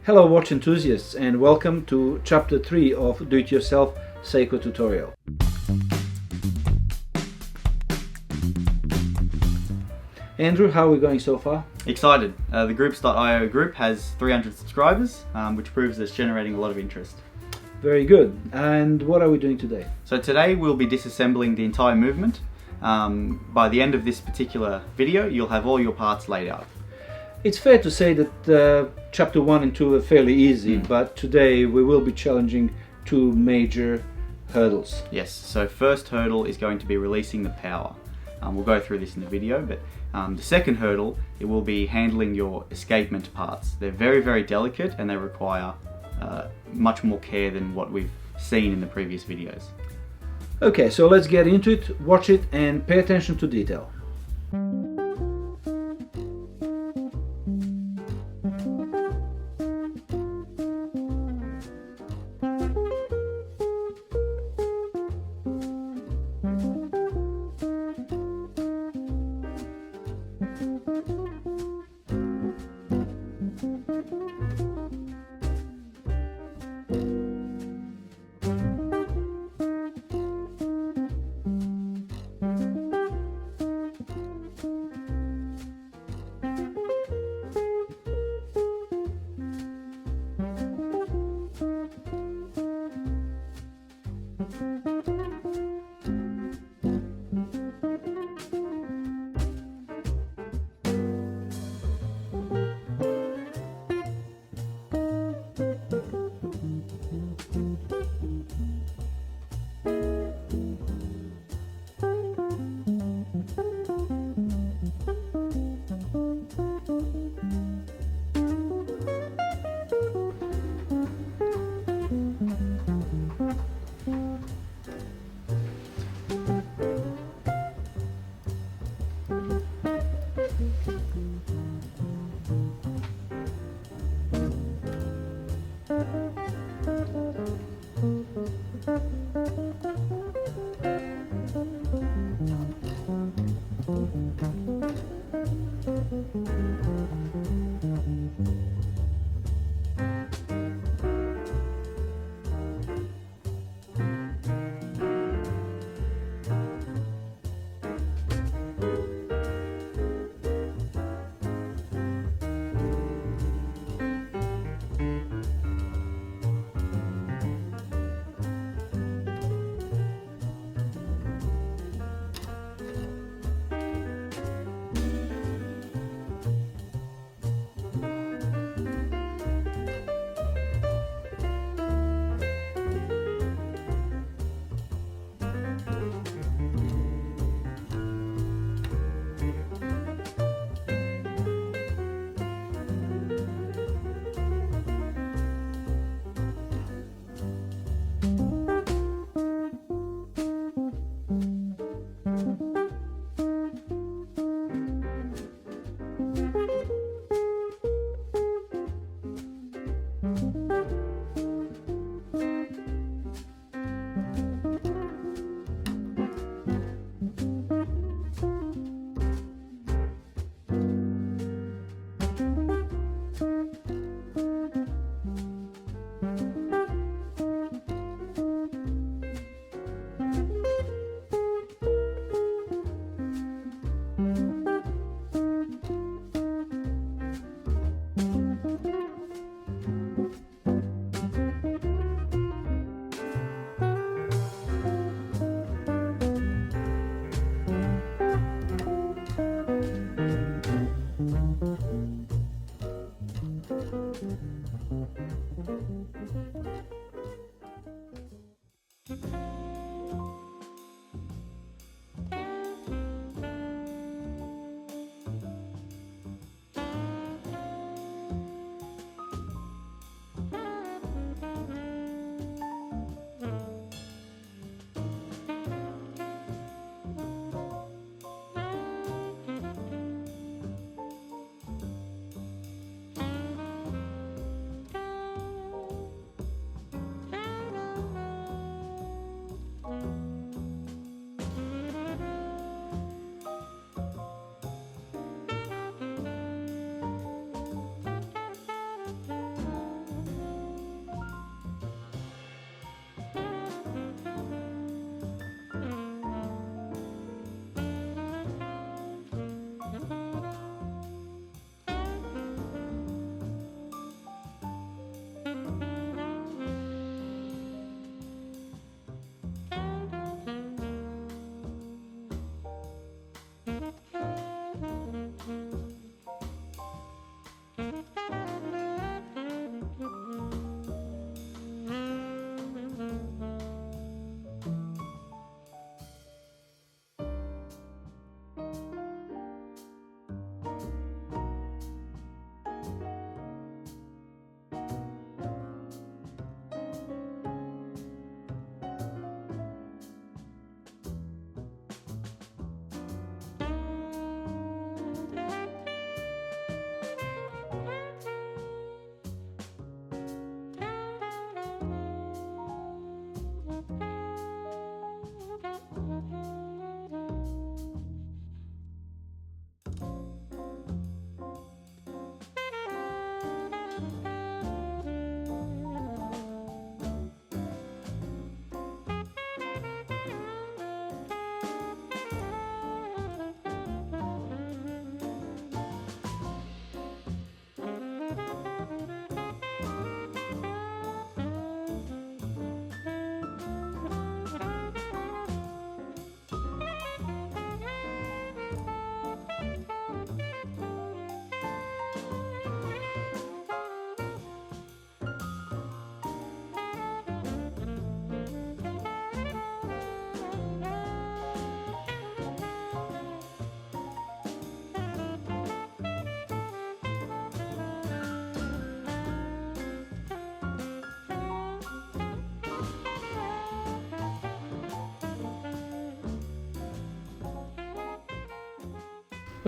Hello watch enthusiasts, and welcome to chapter 3 of Do-It-Yourself Seiko tutorial. Andrew, how are we going so far? Excited. The Groups.io group has 300 subscribers, which proves it's generating a lot of interest. Very good. And what are we doing today? So today we'll be disassembling the entire movement. By the end of this particular video, you'll have all your parts laid out. It's fair to say that chapter 1 and 2 are fairly easy, but today we will be challenging two major hurdles. Yes, so first hurdle is going to be releasing the power. We'll go through this in the video, but the second hurdle, it will be handling your escapement parts. They're very, very delicate and they require much more care than what we've seen in the previous videos. Okay, so let's get into it, watch it and pay attention to detail.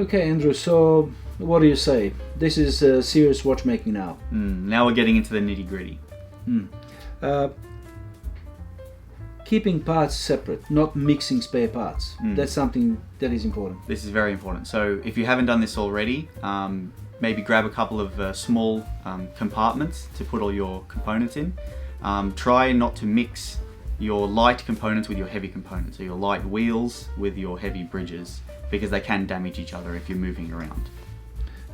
Okay, Andrew, so what do you say? This is serious watchmaking now. Now we're getting into the nitty-gritty. Keeping parts separate, not mixing spare parts. That's something that is important. This is very important. So if you haven't done this already, maybe grab a couple of small compartments to put all your components in. Try not to mix your light components with your heavy components, so your light wheels with your heavy bridges, because they can damage each other if you're moving around.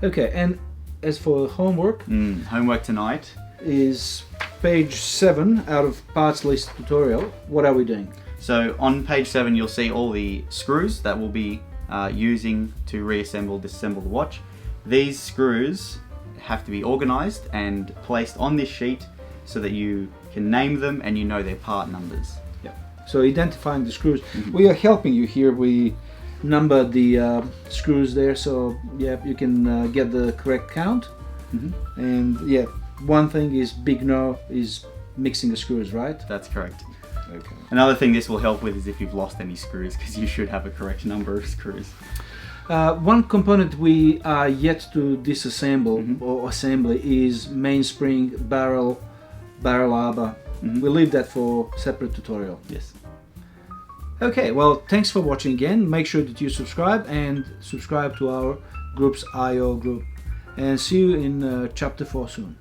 Okay, and as for homework, homework tonight is page 7 out of parts list tutorial. What are we doing? So on page 7 you'll see all the screws that we'll be using to reassemble, disassemble the watch. These screws have to be organized and placed on this sheet so that you can name them and you know their part numbers. So identifying the screws. We are helping you here. We numbered the screws there, so yeah, you can get the correct count. And yeah, one thing is big no is mixing the screws, right? That's correct. Okay. Another thing this will help with is if you've lost any screws, because you should have a correct number of screws. One component we are yet to disassemble or assembly is mainspring, barrel arbor. We'll leave that for separate tutorial. Yes. Okay, well, thanks for watching again. Make sure that you subscribe to our group's IO group. And see you in chapter 4 soon.